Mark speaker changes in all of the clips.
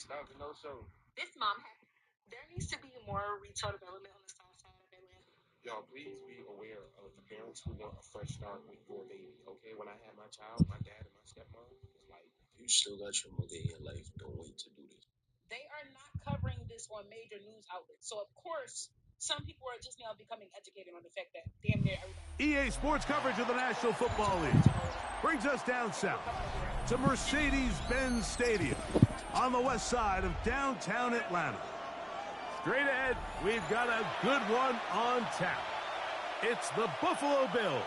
Speaker 1: stuff, you know, so.
Speaker 2: This mom, there needs to be more retail development on the south side of Atlanta.
Speaker 1: Y'all, please be aware of the parents who want a fresh start with your baby, okay? When I had my child, my dad and my stepmom was like, you still got your mother in your life. Don't wait to do this.
Speaker 2: They are not covering this on major news outlets. So, of course, some people are just now becoming educated on the fact that damn near everybody.
Speaker 3: EA Sports coverage of the National Football League brings us down south to Mercedes-Benz Stadium on the west side of downtown Atlanta. Straight ahead, we've got a good one on tap. It's the Buffalo Bills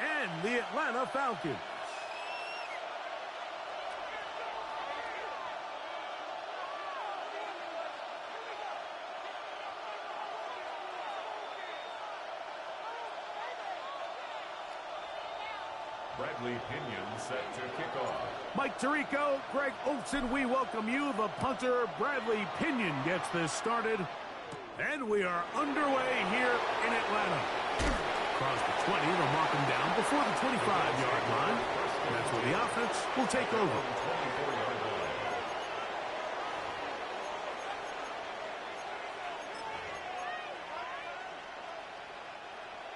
Speaker 3: and the Atlanta Falcons.
Speaker 4: Bradley Pinion set to kick off.
Speaker 3: Mike Tirico, Greg Olson, we welcome you. The punter, Bradley Pinion, gets this started. And we are underway here in Atlanta. Across the 20, they'll mark him down before the 25-yard line. That's where the offense will take over.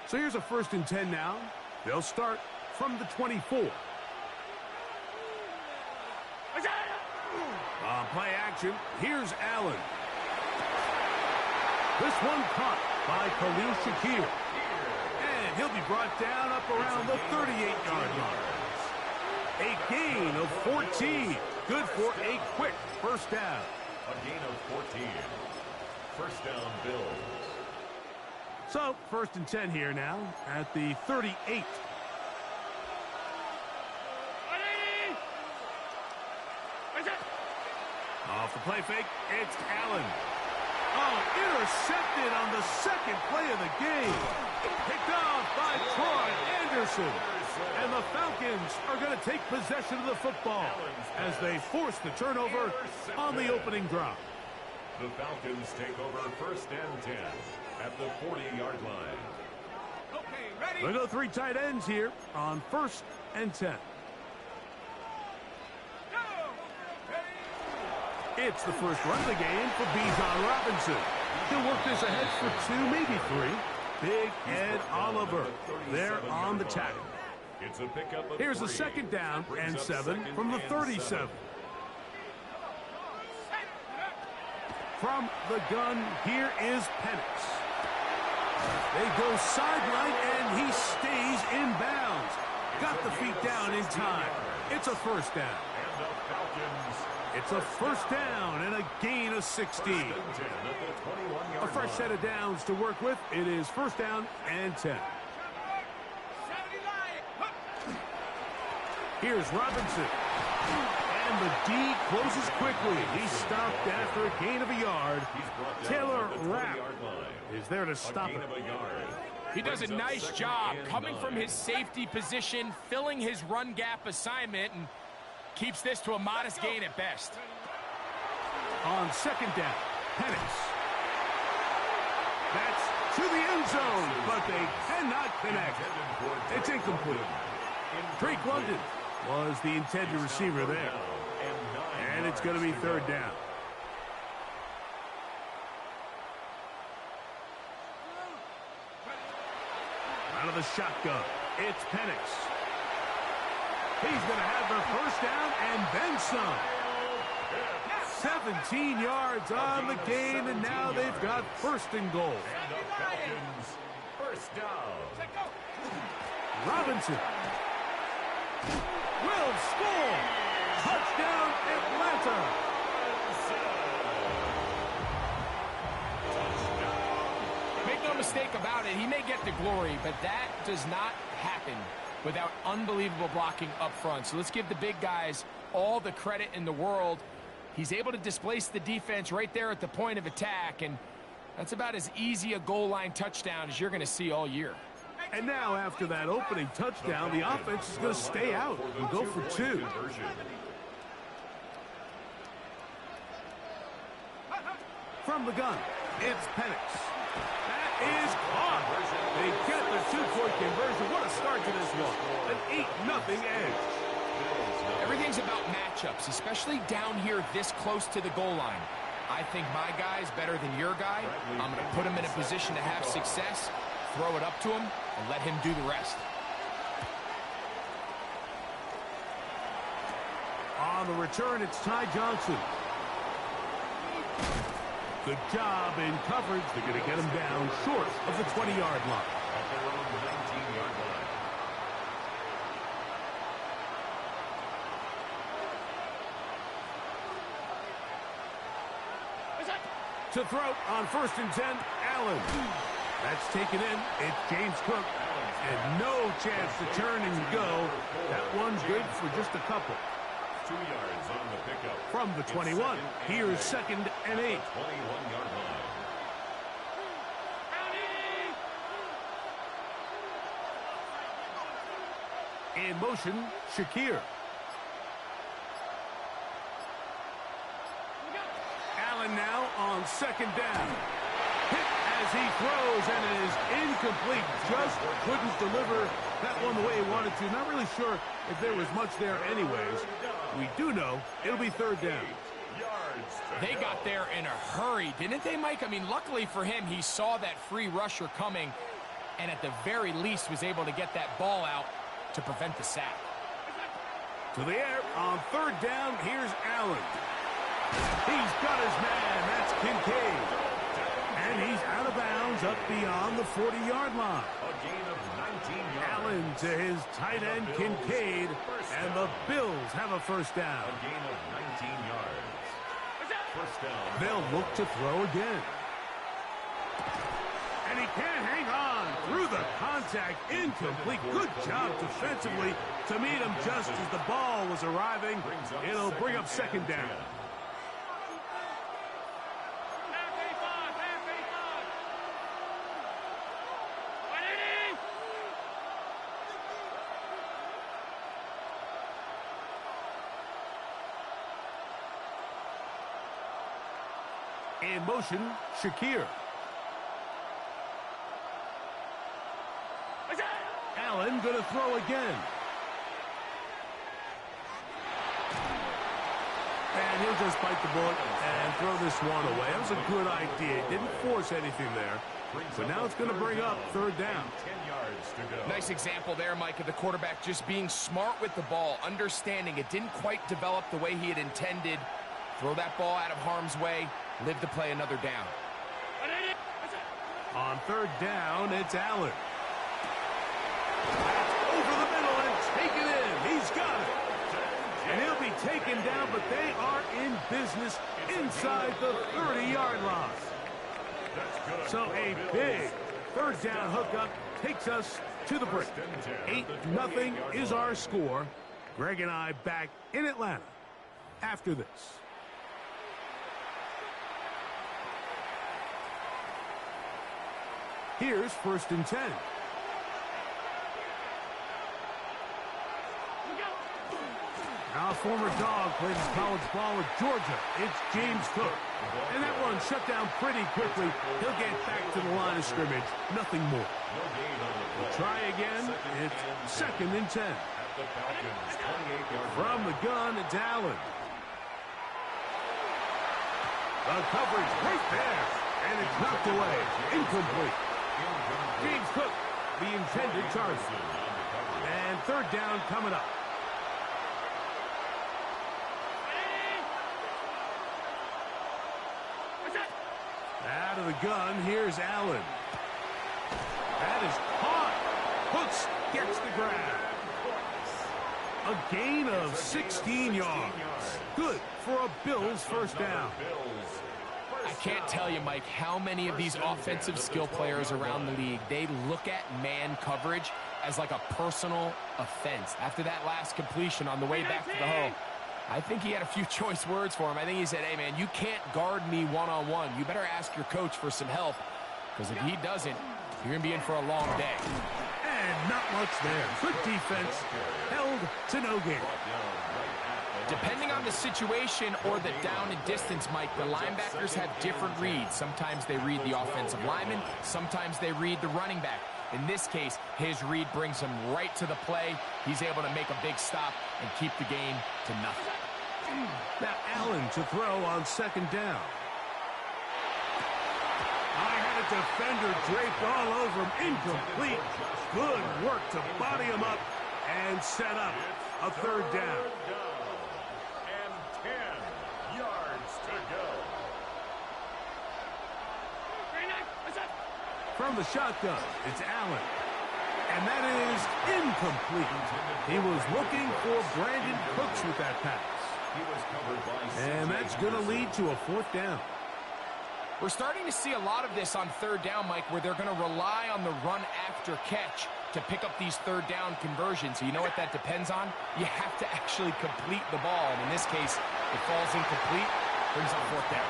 Speaker 3: So here's a 1st and 10 now. They'll start from the 24. On play action, here's Allen. This one caught by Khalil Shakir. And he'll be brought down up around the 38-yard line. A gain of 14. Good for a quick first down.
Speaker 4: A gain of 14. First down, Bills.
Speaker 3: So, 1st and 10 here now at the 38. Off the play fake, it's Allen. Oh, intercepted on the second play of the game. Picked off by Troy Anderson. And the Falcons are going to take possession of the football as they force the turnover on the opening drive.
Speaker 4: The Falcons take over 1st and 10 at the 40-yard line.
Speaker 3: Okay, ready? We'll go 3 tight ends here on 1st and 10. It's the first run of the game for Bijan Robinson. He'll work this ahead for 2, maybe 3. Big Ed Oliver there on the tackle.
Speaker 4: It's a pickup of
Speaker 3: Here's a
Speaker 4: 3.
Speaker 3: 2nd down and 7 from the 37. From the gun, here is Penix. They go sideline, and he stays in bounds. Got the feet down in time. It's a 1st down.
Speaker 4: And the Falcons.
Speaker 3: It's a 1st down and a gain of 16. A fresh set of downs to work with. It is 1st down and 10. Here's Robinson. And the D closes quickly. He's stopped after a gain of a yard. Taylor Rapp is there to stop it.
Speaker 5: He does a nice job coming from his safety position, filling his run gap assignment, and keeps this to a modest gain at best.
Speaker 3: On 2nd down, Penix. That's to the end zone, but they cannot connect. It's incomplete. Drake London was the intended receiver there. And it's going to be 3rd down. Out of the shotgun, it's Penix. He's going to have the 1st down and then some. 17 yards on the gain, and now they've got 1st and goal.
Speaker 4: And the Falcons, 1st down.
Speaker 3: Robinson will score. Touchdown, Atlanta.
Speaker 5: Make no mistake about it, he may get the glory, but that does not happen without unbelievable blocking up front. So let's give the big guys all the credit in the world. He's able to displace the defense right there at the point of attack, and that's about as easy a goal line touchdown as you're going to see all year.
Speaker 3: And now after that opening touchdown, the offense is going to stay out and go for 2. From the gun, it's Penix. That is caught. They get the 2-point conversion. What a start to this one. An 8-0 edge.
Speaker 5: Everything's about matchups, especially down here this close to the goal line. I think my guy's better than your guy. I'm going to put him in a position to have success, throw it up to him, and let him do the rest.
Speaker 3: On the return, it's Ty Johnson. Good job in coverage. They're going to get him down short of the 20-yard line.
Speaker 4: At their own 19-yard line.
Speaker 3: To throw on 1st and 10, Allen. That's taken in. It's James Cook. And no chance to turn and go. That one's good for just a couple.
Speaker 4: 2 yards on the pickup.
Speaker 3: From the 21, here's 2nd and 8.
Speaker 4: 21-yard line.
Speaker 3: In motion, Shakir. Allen now on 2nd down. Hit as he throws, and it is incomplete. Just couldn't deliver that one the way he wanted to. Not really sure if there was much there anyways. We do know it'll be 3rd down.
Speaker 5: They got there in a hurry, didn't they, Mike? I mean, luckily for him, he saw that free rusher coming, and at the very least was able to get that ball out to prevent the sack.
Speaker 3: To the air on 3rd down, here's Allen. He's got his man, that's Kincaid. And he's out of bounds up beyond the 40-yard line.
Speaker 4: A gain of 19 yards.
Speaker 3: Allen to his tight end, Kincaid, and the Bills have a 1st down.
Speaker 4: A gain of 19 yards. 1st down.
Speaker 3: They'll look to throw again. And he can't hang on through the contact. Incomplete. Good job defensively to meet him just as the ball was arriving. It'll bring up 2nd down. In motion, Shakir. Allen going to throw again. And he'll just bite the bullet and throw this one away. That was a good idea. Didn't force anything there. But now it's going to bring up 3rd down.
Speaker 4: 10 yards to go.
Speaker 5: Nice example there, Mike, of the quarterback just being smart with the ball, understanding it didn't quite develop the way he had intended. Throw that ball out of harm's way, live to play another down.
Speaker 3: On 3rd down, it's Allen. Over the middle and taken in. He's got it. And he'll be taken down, but they are in business inside the 30-yard line. So a big 3rd down hookup takes us to the break. 8-0 is our score. Greg and I back in Atlanta after this. Here's 1st and 10. Now a former dog plays college ball with Georgia. It's James Cook. And that one shut down pretty quickly. He'll get back to the line of scrimmage. Nothing more. We'll try again. It's 2nd and 10. From the gun, it's Allen. The coverage right there. And it's knocked away. Incomplete. James Cook, the intended target. And 3rd down coming up. Out of the gun, here's Allen. That is caught. Hooks gets the grab. A gain of 16 yards. Good for a Bills 1st down.
Speaker 5: I can't tell you, Mike, how many of these offensive skill players around the league, they look at man coverage as like a personal offense. After that last completion on the way back to the hole, I think he had a few choice words for him. I think he said, hey, man, you can't guard me one-on-one. You better ask your coach for some help, because if he doesn't, you're going to be in for a long day.
Speaker 3: And not much there. Good defense. Held to no gain.
Speaker 5: Depending on the situation or the down and distance, Mike, the linebackers have different reads. Sometimes they read the offensive lineman. Sometimes they read the running back. In this case, his read brings him right to the play. He's able to make a big stop and keep the game to nothing.
Speaker 3: Now Allen to throw on second down. I had a defender draped all over him. Incomplete. Good work to body him up and set up a third down.
Speaker 4: And 10 yards to go.
Speaker 3: From the shotgun, it's Allen. And that is incomplete. He was looking for Brandon Cooks with that pass.
Speaker 4: He was covered by
Speaker 3: And that's going to lead to a fourth down.
Speaker 5: We're starting to see a lot of this on third down, Mike, where they're going to rely on the run after catch to pick up these third down conversions. So you know what that depends on? You have to actually complete the ball. And in this case, it falls incomplete, brings up fourth down.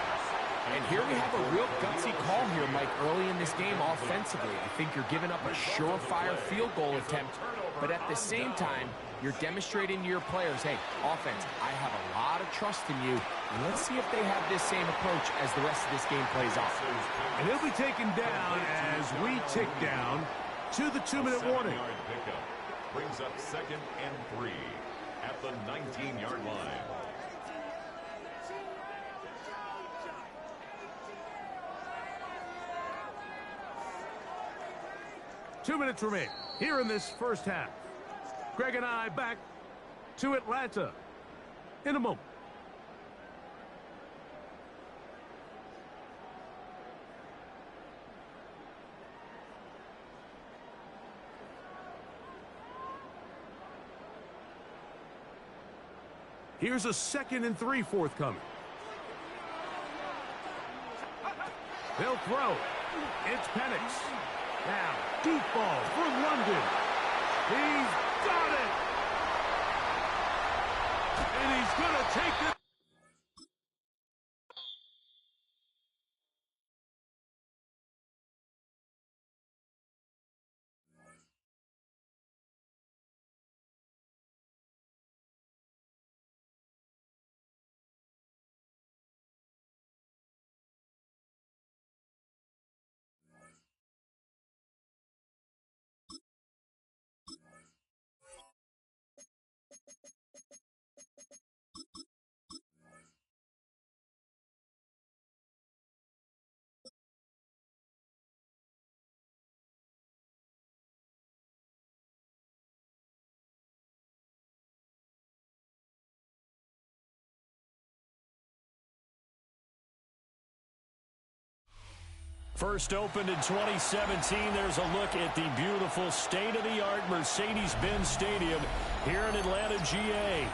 Speaker 5: And here we have a real gutsy call here, Mike, early in this game offensively. I think you're giving up a surefire field goal attempt, but at the same time, you're demonstrating to your players, hey, offense, I have a lot of trust in you, and let's see if they have this same approach as the rest of this game plays out.
Speaker 3: And he'll be taken down as we tick down to the 2-minute warning.
Speaker 4: Pickup brings up 2nd and 3 at the 19-yard line.
Speaker 3: Two minutes remain here in this first half. Greg and I back to Atlanta in a moment. Here's a 2nd and 3 forthcoming. They'll throw. It's Penix. Now, deep ball for London. He's got it. And he's going to take it.
Speaker 6: First opened in 2017. There's a look at the beautiful state-of-the-art Mercedes-Benz Stadium here in Atlanta, GA.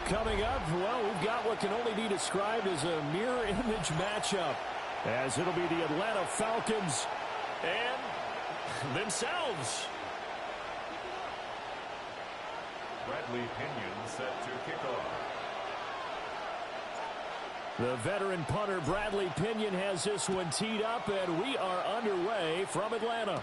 Speaker 6: Coming up, well, we've got what can only be described as a mirror image matchup, as it'll be the Atlanta Falcons and themselves.
Speaker 4: Bradley Pinion set to kick off.
Speaker 6: The veteran punter Bradley Pinion has this one teed up, and we are underway from Atlanta.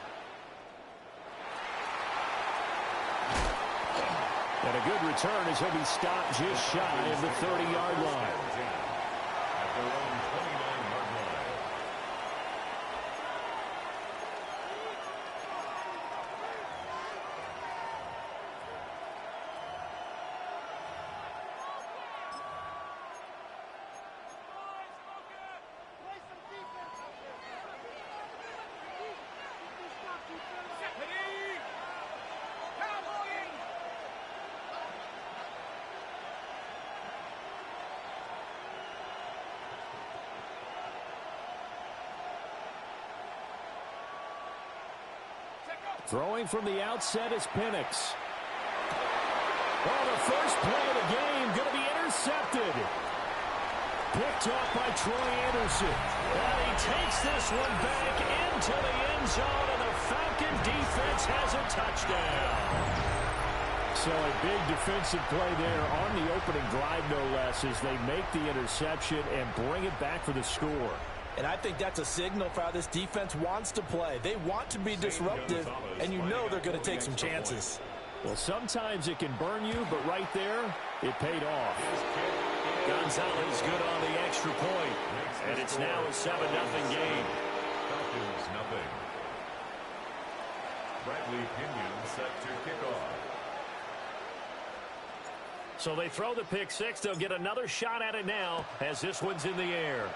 Speaker 6: And a good return as he'll be stopped just shy of the 30-yard line.
Speaker 4: At their own 29-yard line.
Speaker 6: Throwing from the outset is Penix. Well, the first play of the game going to be intercepted. Picked off by Troy Anderson. And he takes this one back into the end zone, and the Falcon defense has a touchdown. So a big defensive play there on the opening drive, no less, as they make the interception and bring it back for the score.
Speaker 7: And I think that's a signal for how this defense wants to play. They want to be disruptive, and you know they're going to take some chances.
Speaker 6: Well, sometimes it can burn you, but right there, it paid off. Gonzalez good on the extra point, and it's now a 7-0 game.
Speaker 4: Falcons nothing. Bradley Pinion set to kick off.
Speaker 6: So they throw the pick six. They'll get another shot at it now as this one's in the air.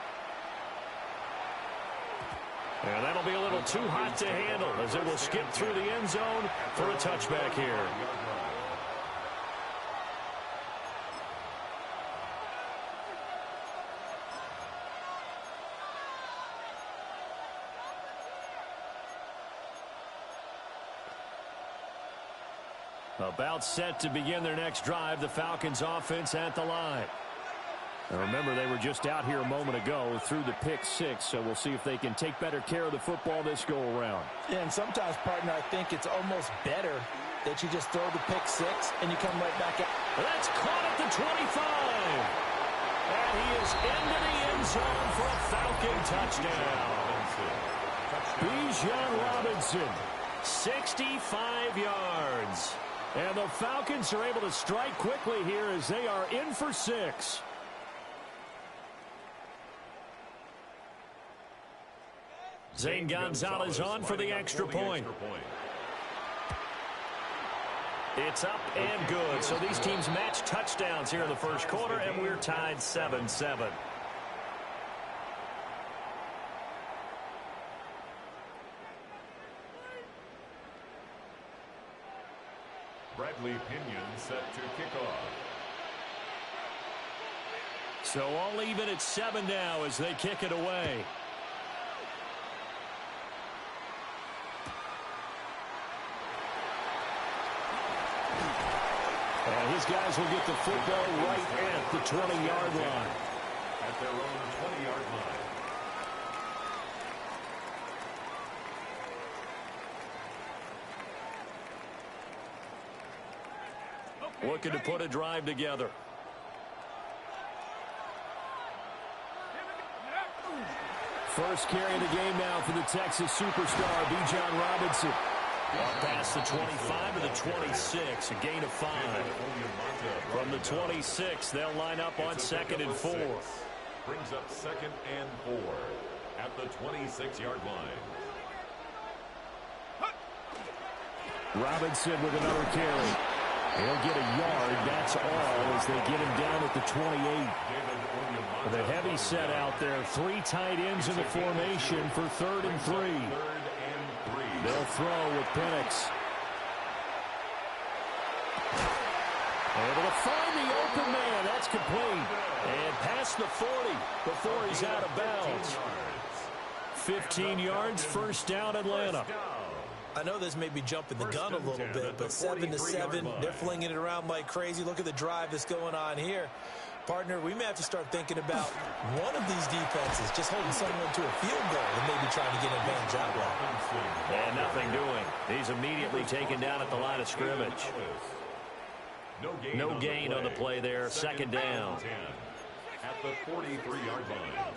Speaker 6: And that'll be a little too hot to handle as it will skip through the end zone for a touchback here. About set to begin their next drive, the Falcons offense at the line. Now remember, they were just out here a moment ago through the pick six, so we'll see if they can take better care of the football this go-around.
Speaker 7: Yeah, and sometimes, partner, I think it's almost better that you just throw the pick six and you come right back out.
Speaker 6: That's caught at the 25. And he is into the end zone for a Falcon touchdown. Bijan Robinson, 65 yards. And the Falcons are able to strike quickly here as they are in for 6. Zane Gonzalez on for the extra point. It's up and good. So these teams match touchdowns here in the first quarter, and we're tied 7-7.
Speaker 4: Bradley Pinion set to kick off.
Speaker 6: So all even at 7 now as they kick it away. And his guys will get the football right at the 20-yard line.
Speaker 4: At their own 20-yard line.
Speaker 6: Looking to put a drive together. First carry of the game now for the Texas superstar, Bijan Robinson. Past the 25 to the 26, a gain of 5. From the 26, they'll line up on 2nd and 4.
Speaker 4: Brings up 2nd and 4 at the 26-yard line.
Speaker 6: Robinson with another carry. He'll get a yard, that's all, as they get him down at the 28. With a heavy set out there, 3 tight ends in the formation for 3rd and 3. They'll throw with Penix. Able to find the open man, that's complete. And past the 40 before he's out of bounds. 15 yards, first down, Atlanta.
Speaker 7: I know this may be jumping the gun a little bit, but 7-7, they're flinging it around like crazy. Look at the drive that's going on here. Partner, we may have to start thinking about one of these defenses just holding someone to a field goal and maybe trying to get an advantage that way.
Speaker 6: And nothing doing. He's immediately taken down at the line of scrimmage. No gain on the play there. 2nd down.
Speaker 4: At the 43-yard line.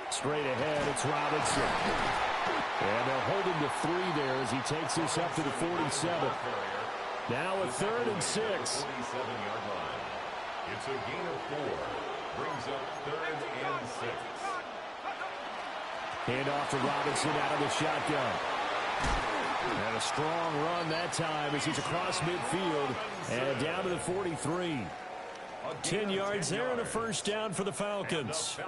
Speaker 6: Straight ahead, it's Robinson. And they'll hold him to 3 there as he takes this up to the 47. Now a 3rd and 6.
Speaker 4: 47-yard line. It's a gain of 4. Brings up 3rd and 6.
Speaker 6: Hand off to Robinson out of the shotgun. And a strong run that time as he's across midfield and down to the 43. 10 yards there and a first down for the Falcons.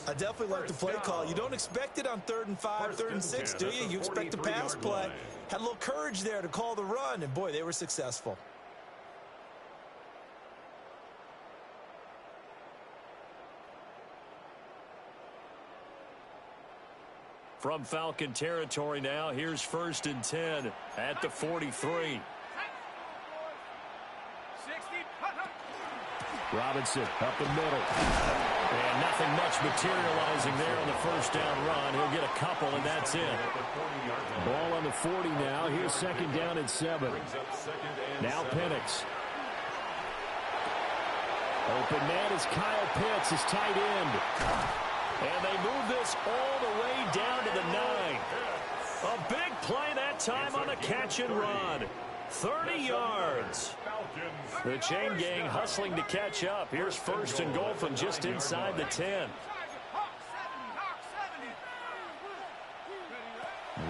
Speaker 7: I definitely like the play call. You don't expect it on 3rd and 5, 3rd and 6, do you? You expect a pass play. Had a little courage there to call the run, and boy, they were successful.
Speaker 6: From Falcon territory now, here's 1st and 10 at the 43. Robinson up the middle. And nothing much materializing there on the first down run. He'll get a couple, and that's it. Ball on the 40 now. Here's 2nd down and 7. Now Penix. Open man is Kyle Pitts, his tight end. And they move this all the way down to the 9. A big play that time on the catch and run. 30 yards. The chain gang hustling to catch up. Here's 1st and goal from just inside the 10.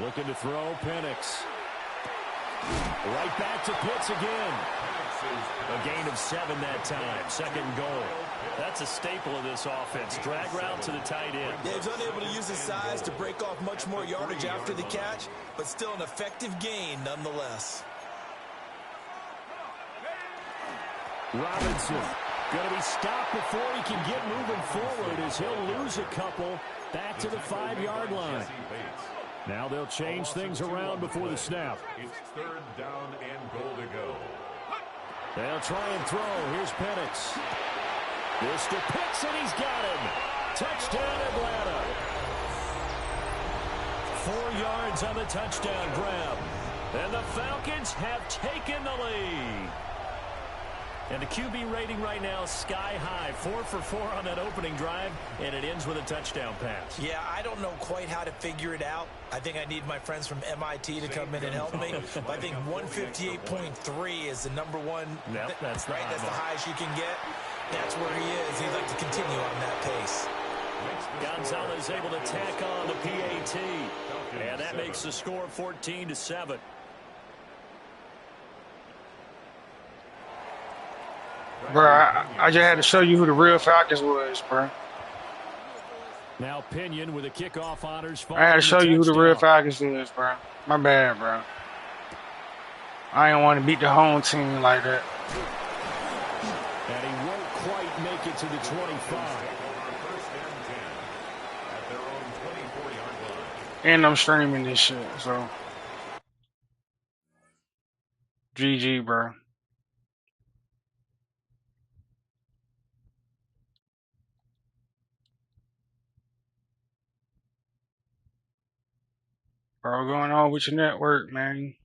Speaker 6: Looking to throw, Penix. Right back to Pitts again. A gain of 7 that time. Second goal. That's a staple of this offense. Drag route to the tight end.
Speaker 7: Yeah, he's unable to use his size to break off much more yardage after the catch, but still an effective gain nonetheless.
Speaker 6: Robinson going to be stopped before he can get moving forward as he'll lose a couple back to the 5-yard line. Now they'll change things around before the snap.
Speaker 4: It's third down and goal to go.
Speaker 6: They'll try and throw. Here's Penix. This to Pitts, and he's got him. Touchdown, Atlanta. 4 yards on the touchdown grab. And the Falcons have taken the lead. And the QB rating right now is sky high. 4 for 4 on that opening drive, and it ends with a touchdown pass.
Speaker 7: Yeah, I don't know quite how to figure it out. I think I need my friends from MIT to come in and help me. But I think 158.3 is the number one.
Speaker 6: Yep, that's the
Speaker 7: right.
Speaker 6: high
Speaker 7: That's the
Speaker 6: mark.
Speaker 7: highest you can get. That's where he is. He'd like to continue on that pace.
Speaker 6: Gonzalez able to tack on the PAT. And that makes the score 14-7.
Speaker 8: Bro, I just had to show you who the real Falcons was, bro.
Speaker 6: Now Pinion with a kickoff honors.
Speaker 8: I had to show you who the real Falcons is, bro. My bad, bro. I didn't want to beat the home team like that.
Speaker 6: And he won't quite make it to the 25.
Speaker 8: And I'm streaming this shit, so. GG, bro. Bro, what's going on with your network, man?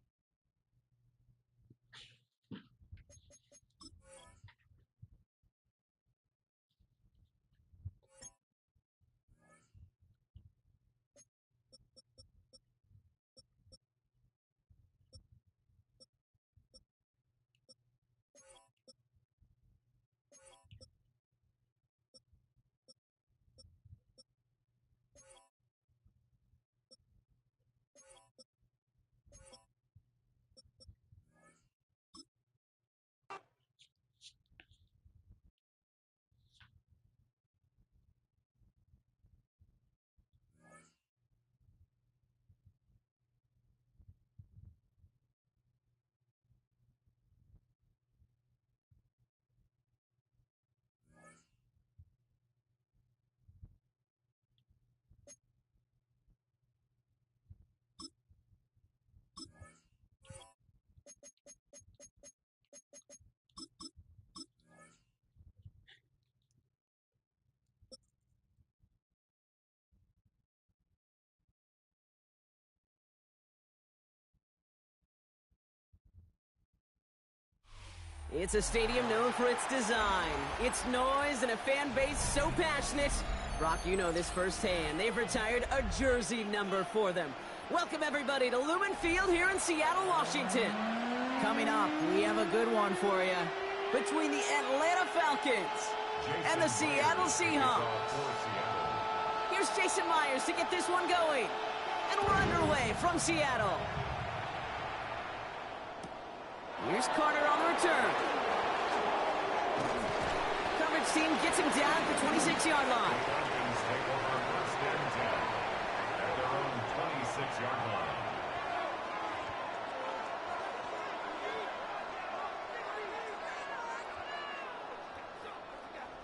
Speaker 9: It's a stadium known for its design, its noise, and a fan base so passionate. Brock, you know this firsthand. They've retired a jersey number for them. Welcome, everybody, to Lumen Field here in Seattle, Washington. Coming up, we have a good one for you. Between the Atlanta Falcons and the Seattle Seahawks. Here's Jason Myers to get this one going. And we're underway from Seattle. Here's Carter on the return. Coverage team gets him down at the 26-yard line.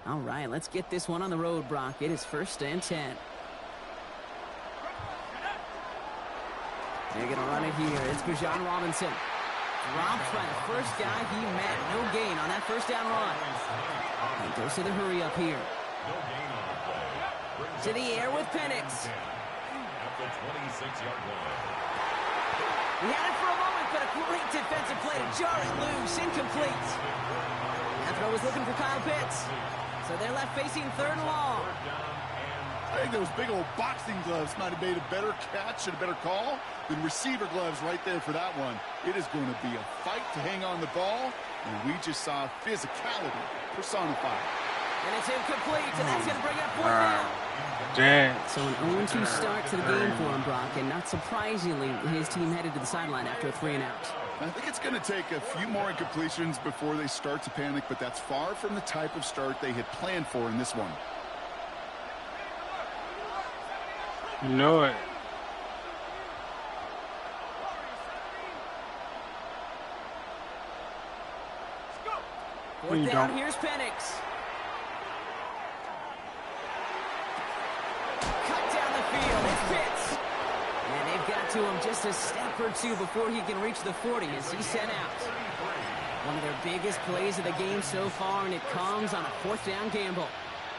Speaker 9: All right, let's get this one on the road, Brock. It is 1st and 10. They're going to run it here. It's Bijan Robinson. Dropped by the first guy he met. No gain on that first down run. And goes to the hurry up here. To the air with Penix. He had it for a moment, but a great defensive play to jar it loose. Incomplete. That throw was looking for Kyle Pitts. So they're left facing 3rd and long.
Speaker 10: I think those big old boxing gloves might have made a better catch and a better call than receiver gloves right there for that one. It is going to be a fight to hang on the ball, and we just saw physicality personified.
Speaker 9: And it's incomplete, and that's going to bring up 4th down.
Speaker 8: Dead.
Speaker 9: So an 0-2 start to the game for him, Brock, and not surprisingly, his team headed to the sideline after a 3-and-out.
Speaker 10: I think it's going to take a few more incompletions before they start to panic, but that's far from the type of start they had planned for in this one.
Speaker 8: You know it.
Speaker 9: Fourth down, here's Penix. Cut down the field, it's Pitts. And they've got to him just a step or two before he can reach the 40 as he's sent out. One of their biggest plays of the game so far, and it comes on a fourth down gamble.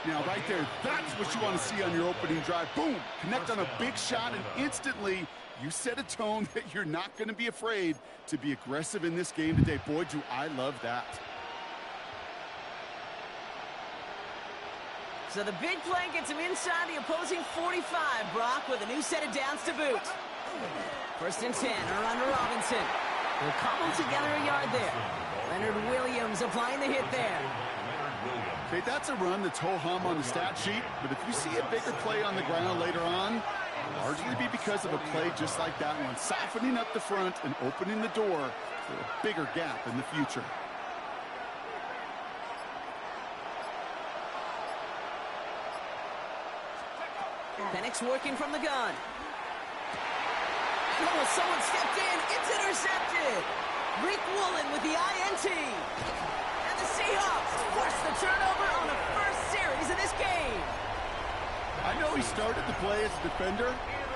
Speaker 10: Now, right there, that's what you want to see on your opening drive. Boom! Connect on a big shot, and instantly you set a tone that you're not going to be afraid to be aggressive in this game today. Boy, do I love that.
Speaker 9: So the big play gets him inside the opposing 45, Brock, with a new set of downs to boot. First and 10, around to Robinson. They'll cobble together a yard there. Leonard Williams applying the hit there.
Speaker 10: Okay, that's a run that's ho-hum on the stat sheet, but if you see a bigger play on the ground later on, it'll largely be because of a play just like that one, softening up the front and opening the door for a bigger gap in the future.
Speaker 9: Penix working from the gun. Oh, someone stepped in. It's intercepted. Rick Woolen with the INT. And the Seahawks force the turnover on the first series of this game.
Speaker 10: I know he started the play as a defender,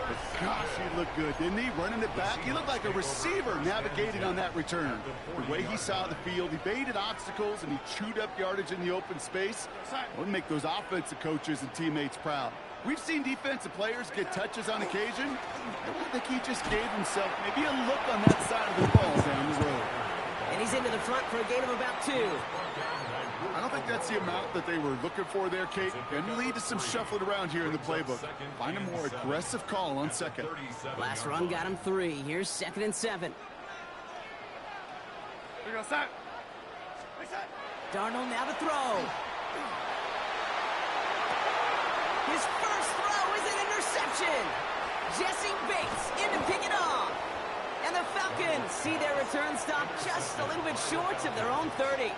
Speaker 10: but gosh, he looked good, didn't he? Running it back, he looked like a receiver navigating on that return. The way he saw the field, he baited obstacles, and he chewed up yardage in the open space. That would make those offensive coaches and teammates proud. We've seen defensive players get touches on occasion. I don't think he just gave himself maybe a look on that side of the ball down the road.
Speaker 9: And he's into the front for a gain of about 2.
Speaker 10: I don't think that's the amount that they were looking for there, Kate. Can lead to some shuffling around here in the playbook. Find a more aggressive call on second.
Speaker 9: Last run got him 3. Here's 2nd and 7. Darnold now to throw. His first throw is an interception. Jesse Bates in to pick it off. And the Falcons see their return stop just a little bit short of their own 30.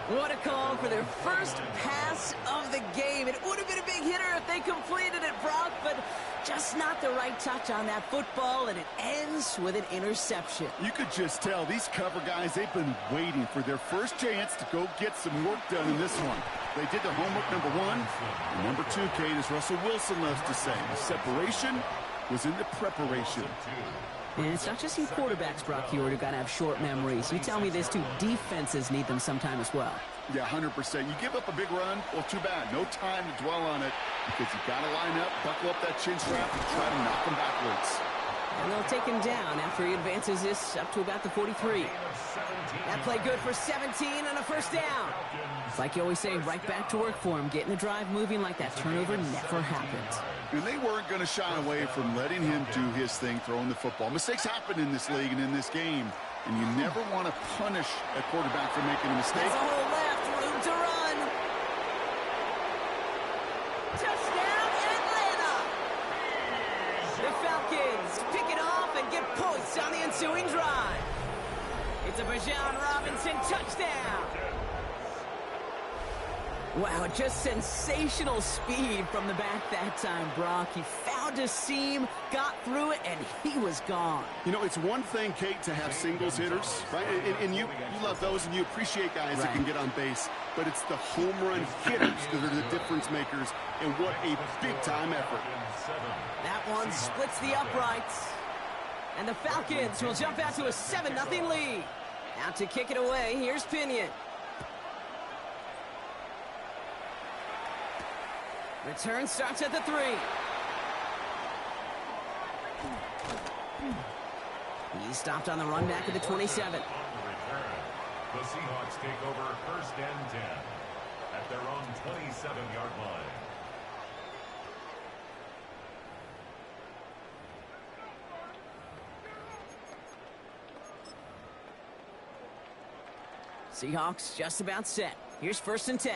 Speaker 9: What a call for their first pass of the game. It would have been a big hitter if they completed it, Brock, but just not the right touch on that football, and it ends with an interception.
Speaker 10: You could just tell these cover guys, they've been waiting for their first chance to go get some work done in this one. They did their homework, number 1. And number 2, Kate, as Russell Wilson loves to say, the separation was in the preparation.
Speaker 9: And it's not just you quarterbacks, Brock, here who got to have short memories. You tell me this too, defenses need them sometime as well.
Speaker 10: Yeah, 100%. You give up a big run, well, too bad. No time to dwell on it because you got to line up, buckle up that chin strap, and try to knock him backwards.
Speaker 9: And they'll take him down after he advances this up to about the 43. That play good for 17 and a first down. It's like you always say, right back to work for him. Getting the drive moving like that turnover never happened.
Speaker 10: And they weren't going to shy away from letting him do his thing, throwing the football. Mistakes happen in this league and in this game, and you never want to punish a quarterback for making a mistake.
Speaker 9: There's a hole left, room to run. Touchdown, Atlanta! The Falcons pick it off and get points on the ensuing drive. It's a Bijan Robinson touchdown. Wow, just sensational speed from the back that time, Brock. He found a seam, got through it, and he was gone.
Speaker 10: You know, it's one thing, Kate, to have singles hitters, right? And you love those, and you appreciate guys that can get on base. But it's the home run hitters that are the difference makers, and what a big-time effort.
Speaker 9: That one splits the uprights. And the Falcons will jump out to a 7-0 lead. Out to kick it away, here's Pinion. Return starts at the 3. He's stopped on the run back at the 27.
Speaker 4: The Seahawks take over 1st and 10 at their own 27-yard line.
Speaker 9: Seahawks just about set. Here's 1st and 10.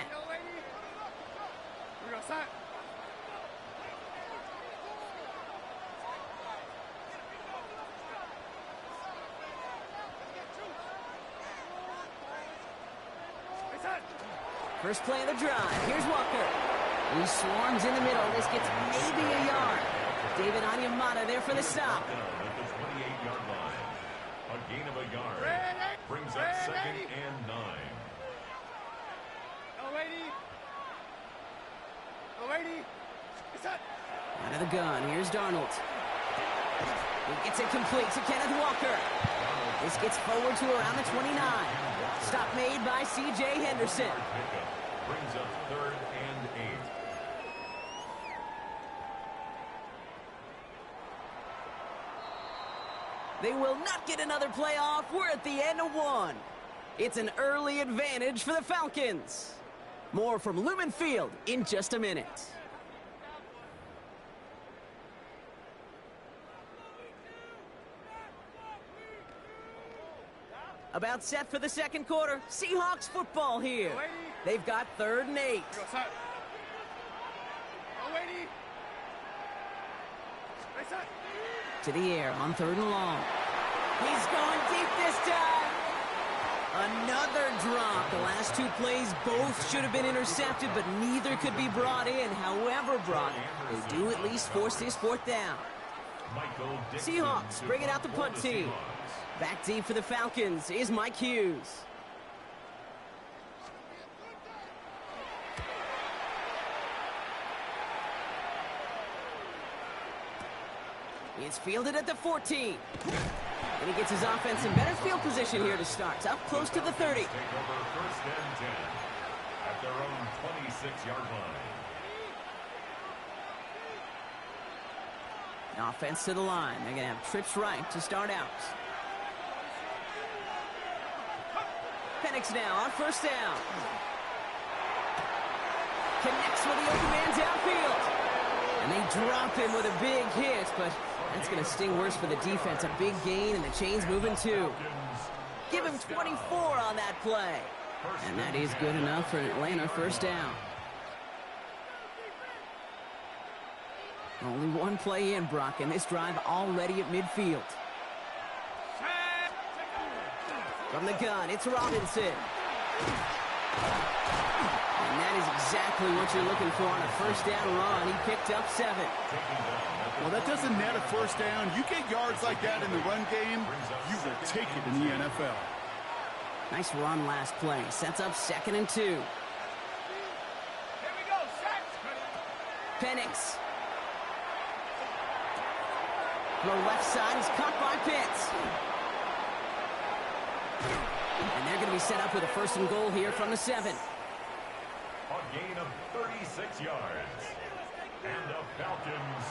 Speaker 9: First play of the drive. Here's Walker. He swarms in the middle. This gets maybe a yard. David Onyemata there for the stop.
Speaker 4: At the 28-yard line. A gain of a yard. Brings up 2nd and 9.
Speaker 9: Out of the gun. Here's Darnold. He gets it complete to Kenneth Walker. This gets forward to around the 29. Stop made by C.J. Henderson.
Speaker 4: Brings up 3rd and 8.
Speaker 9: They will not get another play off. We're at the end of one. It's an early advantage for the Falcons. More from Lumen Field in just a minute. About set for the second quarter. Seahawks football here. They've got 3rd and 8. To the air on 3rd and long. He's going deep this time. Another drop. The last 2 plays both should have been intercepted, but neither could be brought in. However brought in, they do at least force this 4th down. Seahawks bring it out the punt team. Back deep for the Falcons is Mike Hughes. It's fielded at the 14. And he gets his offense in better field position here to start. It's up close to the 30.
Speaker 4: Take over 1st and 10 at their own 26-yard line.
Speaker 9: Offense to the line. They're going to have trips right to start out. Penix now on 1st down. Connects with the open man downfield. And they drop him with a big hit, but that's going to sting worse for the defense. A big gain, and the chain's moving too. Give him 24 on that play. And that is good enough for Atlanta 1st down. Only 1 play in, Brock, and this drive already at midfield. From the gun, it's Robinson. And that is exactly what you're looking for on a 1st down run. He picked up 7.
Speaker 10: Well, that doesn't net a 1st down. You get yards like that in the run game, you will take it in the NFL.
Speaker 9: Nice run last play. Sets up 2nd and 2. Here we go, Penix. The left side is caught by Pitts. And they're going to be set up with a 1st and goal here from the 7.
Speaker 4: A gain of 36 yards. And the Falcons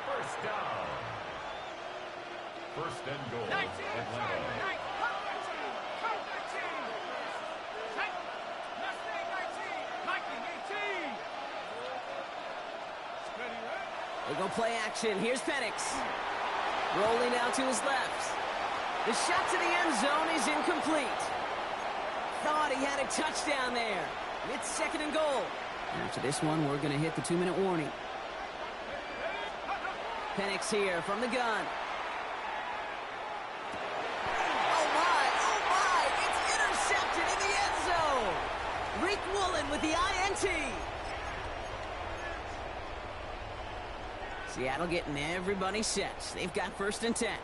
Speaker 4: 1st down. 1st and goal, Atlanta.
Speaker 9: They go play action. Here's Penix. Rolling out to his left. The shot to the end zone is incomplete. Thought he had a touchdown there. It's 2nd and goal. After this one, we're going to hit the 2-minute warning. Penix here from the gun. Oh my, it's intercepted in the end zone. Reek Woolen with the INT. Seattle getting everybody set. They've got 1st and 10.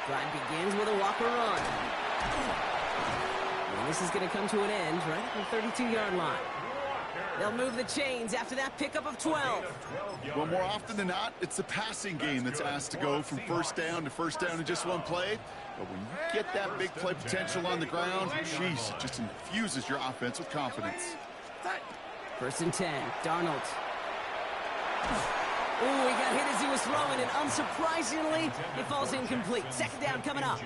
Speaker 9: Drive begins with a Walker run. And this is going to come to an end right at the 32-yard line. They'll move the chains after that pickup of 12.
Speaker 10: Well, more often than not, it's the passing game that's asked to go from 1st down to 1st down in just 1 play. But when you get that big play potential on the ground, jeez, it just infuses your offense with confidence.
Speaker 9: 1st and 10, Darnold. Ooh, he got hit as he was throwing, and unsurprisingly, it falls incomplete. 2nd down coming up.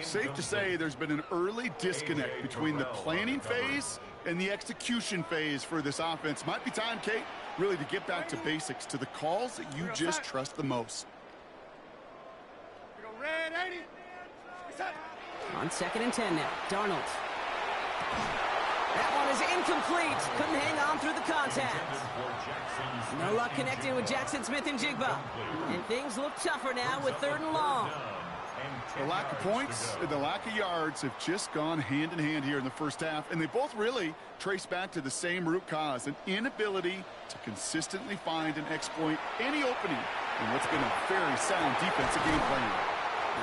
Speaker 10: Safe to say there's been an early disconnect between the planning phase and the execution phase for this offense. Might be time, Kate, really to get back to basics, to the calls that you just trust the most.
Speaker 9: On 2nd and 10 now. Darnold. That one is incomplete. Couldn't hang on through the contact. No luck connecting with Jackson Smith and Jigba. And things look tougher now with 3rd and long.
Speaker 10: The lack of points and the lack of yards have just gone hand in hand here in the first half, and they both really trace back to the same root cause, an inability to consistently find and exploit any opening in what's been a very sound defensive game plan.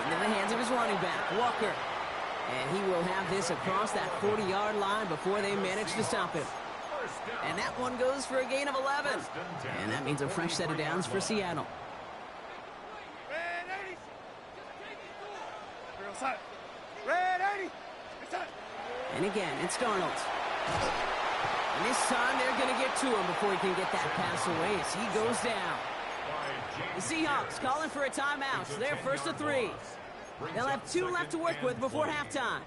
Speaker 9: Into the hands of his running back, Walker. And he will have this across that 40-yard line before they manage to stop him. And that one goes for a gain of 11. And that means a fresh set of downs for Seattle. And again, it's Darnold. And this time they're going to get to him before he can get that pass away as he goes down. The Seahawks calling for a timeout. So they're 1st and 3. They'll have 2 left to work with before halftime.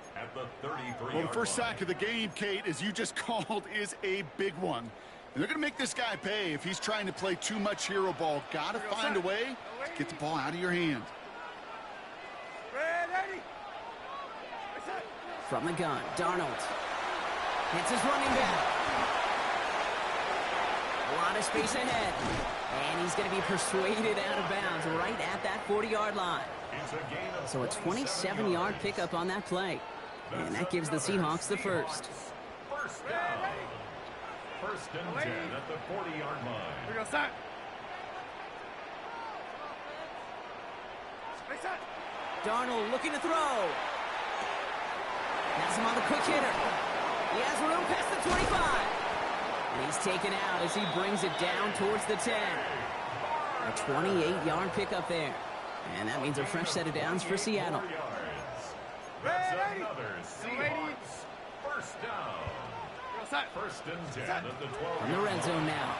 Speaker 10: Well, the first sack of the game, Kate, as you just called, is a big one. And they're going to make this guy pay if he's trying to play too much hero ball. Got to find a way to get the ball out of your hand.
Speaker 9: From the gun, Darnold. Hits his running back. A lot of space ahead. And he's going to be persuaded out of bounds right at that 40-yard line. So a 27-yard pickup on that play. And that gives the Seahawks the first.
Speaker 4: First down. 1st and 10 at the 40-yard line.
Speaker 8: Here we go, start.
Speaker 9: Darnold looking to throw. Has him on the quick hitter. He has room past the 25. And he's taken out as he brings it down towards the 10. A 28-yard pickup there. And that means a fresh set of downs for Seattle.
Speaker 4: That's another Seahawks first down. 1st and 10 at the 12.
Speaker 9: From the red zone now.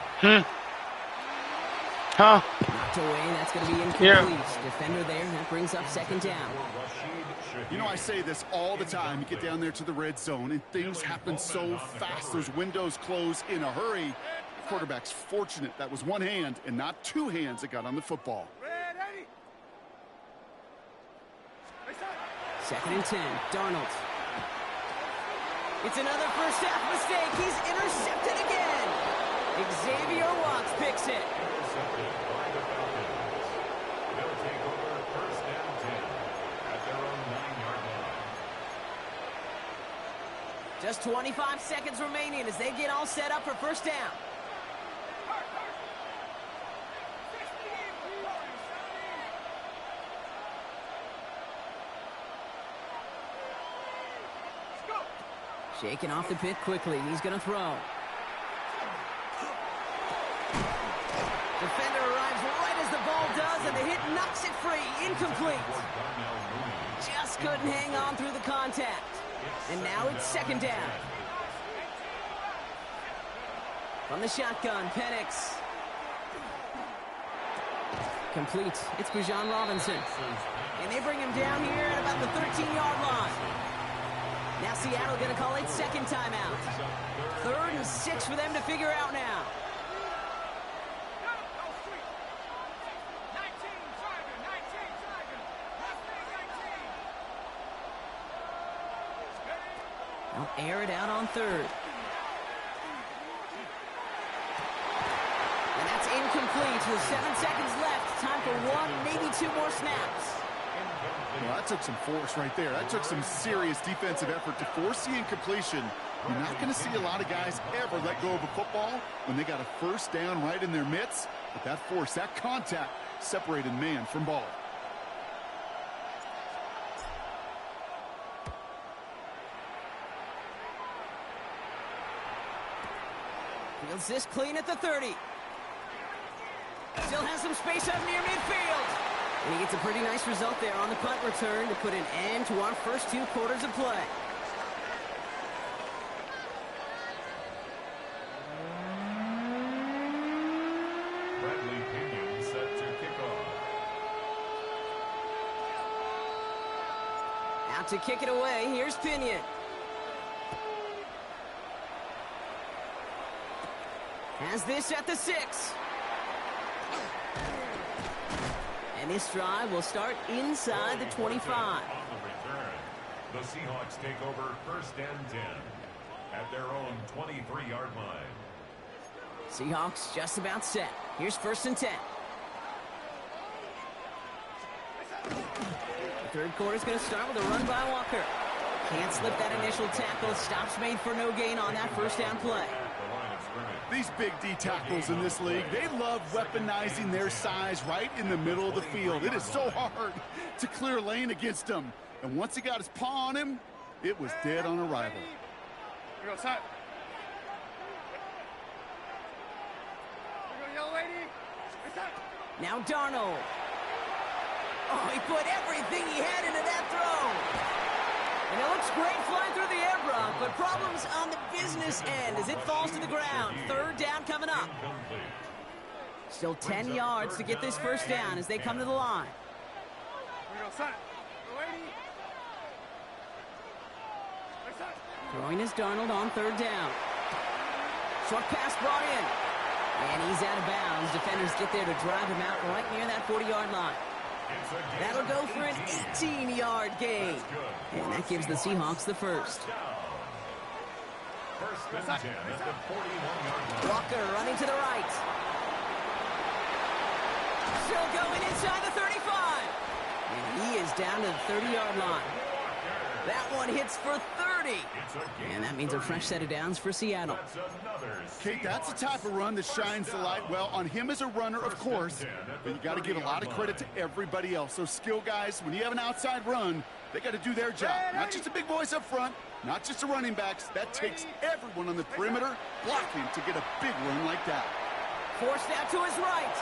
Speaker 9: Knocked away. That's going to be incomplete. Defender there. That brings up 2nd down.
Speaker 10: You know, I say this all the time. You get down there to the red zone, and things happen so fast. Those windows close in a hurry. The quarterback's fortunate that was one hand and not 2 hands that got on the football.
Speaker 9: 2nd and 10. Darnold. It's another first half mistake. He's intercepted again. Xavier Watts picks it.
Speaker 4: Intercepted by the Falcons. They'll take over 1st and 10 at their own 9-yard line.
Speaker 9: Just 25 seconds remaining as they get all set up for first down. Shaking off the pit quickly. He's going to throw. Defender arrives right as the ball does, and the hit knocks it free. Incomplete. Just couldn't hang on through the contact. And now it's 2nd down. From the shotgun, Penix. Complete. It's Bijan Robinson. And they bring him down here at about the 13-yard line. Now Seattle going to call it 2nd timeout. 3rd and 6 for them to figure out now. They'll air it out on 3rd. And that's incomplete with 7 seconds left. Time for 1, maybe 2 more snaps.
Speaker 10: Well, that took some force right there. That took some serious defensive effort to force the incompletion. You're not going to see a lot of guys ever let go of a football when they got a first down right in their midst. But that force, that contact, separated man from ball.
Speaker 9: Fields this clean at the 30. Still has some space up near midfield. And he gets a pretty nice result there on the punt return to put an end to our first 2 quarters of play.
Speaker 4: Bradley Pinion set to kick off.
Speaker 9: Out to kick it away, here's Pinion. Has this at the 6. And this drive will start inside the 25.
Speaker 4: The Seahawks take over 1st and 10 at their own 23-yard line.
Speaker 9: Seahawks just about set. Here's 1st and 10. The third quarter's going to start with a run by Walker. Can't slip that initial tackle. Stops made for no gain on that 1st down play.
Speaker 10: These big D tackles in this league, they love weaponizing their size right in the middle of the field. It is so hard to clear lane against them. And once he got his paw on him, it was dead on arrival.
Speaker 8: Here we go, son.
Speaker 9: Now Darnold. Oh, he put everything he had into that throw. And it looks great flying through the air, Brock, but problems on the business end as it falls to the ground. 3rd down coming up. Still 10 yards to get this 1st down as they come to the line.
Speaker 8: Here we go, son.
Speaker 9: Throwing is Darnold on 3rd down. Short pass brought in. And he's out of bounds. Defenders get there to drive him out right near that 40-yard line. That'll go for an 18-yard gain. And that gives the Seahawks the 1st. Walker running to the right. Still going inside the 35. And he is down to the 30-yard line. That one hits for 30. And that means a fresh set of downs for Seattle.
Speaker 10: Kate, that's the type of run that shines the light well on him as a runner, of course. But you got to give a lot of credit to everybody else. Those skill guys, when you have an outside run, they got to do their job. Not just a big voice up front, not just the running backs. That takes everyone on the perimeter blocking to get a big run like that.
Speaker 9: Forced out to his right.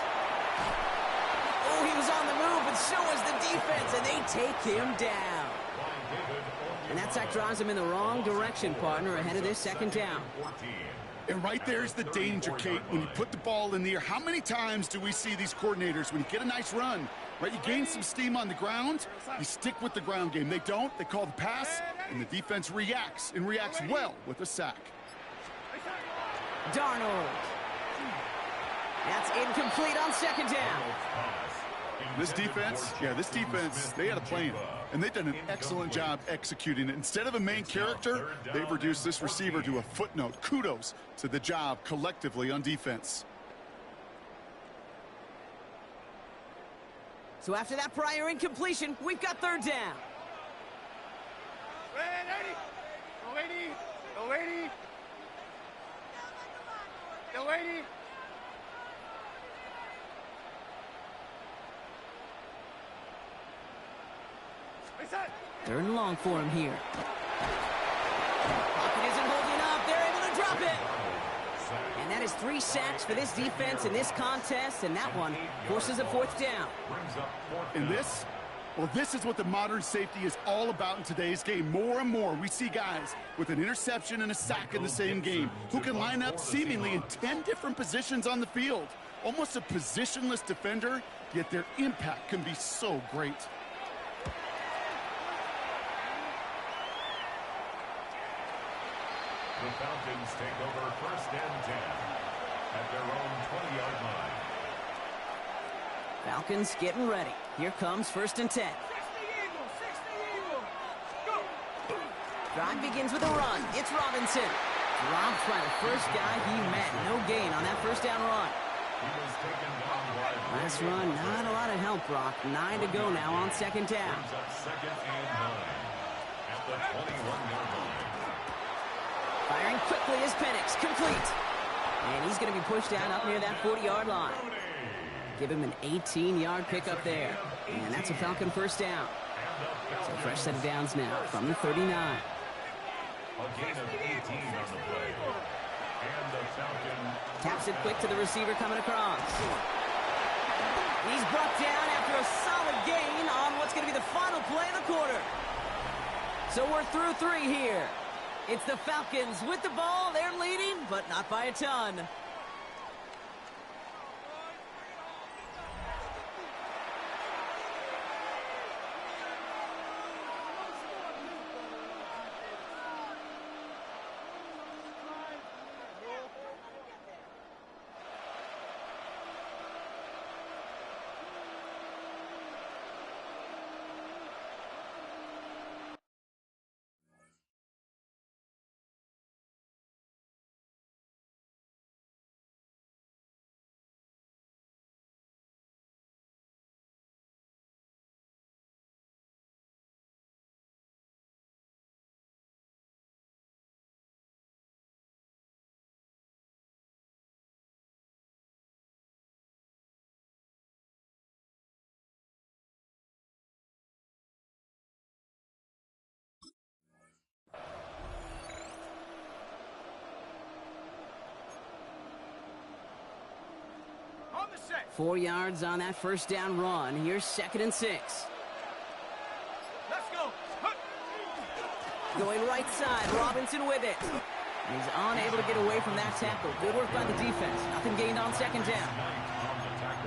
Speaker 9: Oh, he was on the move, and so was the defense, and they take him down. And that sack drives him in the wrong direction, partner, ahead of this 2nd down.
Speaker 10: And right there's the danger, Kate, when you put the ball in the air. How many times do we see these coordinators, when you get a nice run, right, you gain some steam on the ground, you stick with the ground game. They don't, they call the pass, and the defense reacts, and reacts well with a sack.
Speaker 9: Darnold. That's incomplete on 2nd down.
Speaker 10: This defense, they had a plan. And they've done an excellent job executing it. Instead of a main character, they've reduced this receiver to a footnote. Kudos to the job collectively on defense.
Speaker 9: So after that prior incompletion, we've got 3rd down.
Speaker 8: The lady.
Speaker 9: 3rd and long for him here. Pocket isn't holding up. They're able to drop it. And that is 3 sacks for this defense in this contest, and that one forces a 4th down.
Speaker 10: And this, well, this is what the modern safety is all about in today's game. More and more, we see guys with an interception and a sack in the same game who can line up seemingly in 10 different positions on the field. Almost a positionless defender, yet their impact can be so great.
Speaker 4: The Falcons take over 1st and 10 at their own 20-yard line.
Speaker 9: Falcons getting ready. Here comes 1st and 10. Drive begins with a run. It's Robinson. Dropped by the first guy he met. No gain on that 1st down run. Last run, not a lot of help, Brock. 9 to go now on 2nd down.
Speaker 4: 2nd and 9 at the 21-yard line.
Speaker 9: Firing quickly is Penix. Complete. And he's going to be pushed down up near that 40-yard line. Give him an 18-yard pickup there. And that's a Falcon 1st down. So a fresh set of downs now from the 39.
Speaker 4: A gain of 18 on the play. And the Falcon
Speaker 9: taps it quick to the receiver coming across. He's brought down after a solid gain on what's going to be the final play of the quarter. So we're through 3 here. It's the Falcons with the ball. They're leading, but not by a ton. 4 yards on that first down run. Here's 2nd and 6.
Speaker 3: Let's go.
Speaker 9: Going right side, Robinson with it. He's unable to get away from that tackle. Good work by the defense. Nothing gained on 2nd down.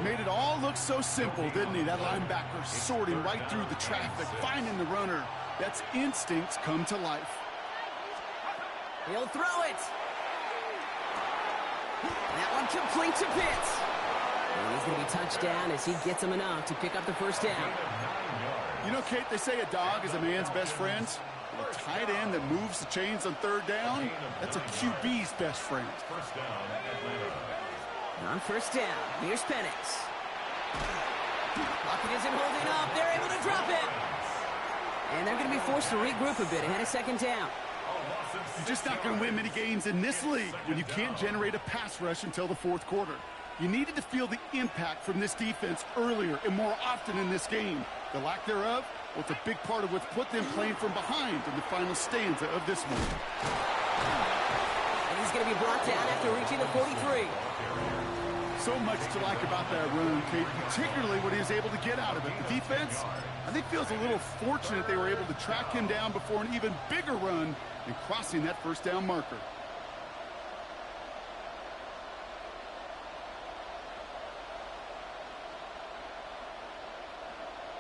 Speaker 10: Made it all look so simple, didn't he? That linebacker sorting right through the traffic, finding the runner. That's instincts come to life.
Speaker 9: He'll throw it. That one complete to Pitts. And he's going to be touched down as he gets him enough to pick up the first down.
Speaker 10: You know, Kate, they say a dog is a man's best friend. A tight end that moves the chains on 3rd down, that's a QB's best friend.
Speaker 9: On 1st down, here's Penix. Lockett isn't holding up. They're able to drop it. And they're going to be forced to regroup a bit ahead of 2nd down.
Speaker 10: You're just not going to win many games in this league when you can't generate a pass rush until the 4th quarter. You needed to feel the impact from this defense earlier and more often in this game. The lack thereof, well, it's a big part of what's put them playing from behind in the final stanza of this one.
Speaker 9: And he's going to be brought down after reaching the 43.
Speaker 10: So much to like about that run, Kate, particularly what he was able to get out of it. The defense, I think, feels a little fortunate they were able to track him down before an even bigger run and crossing that 1st down marker.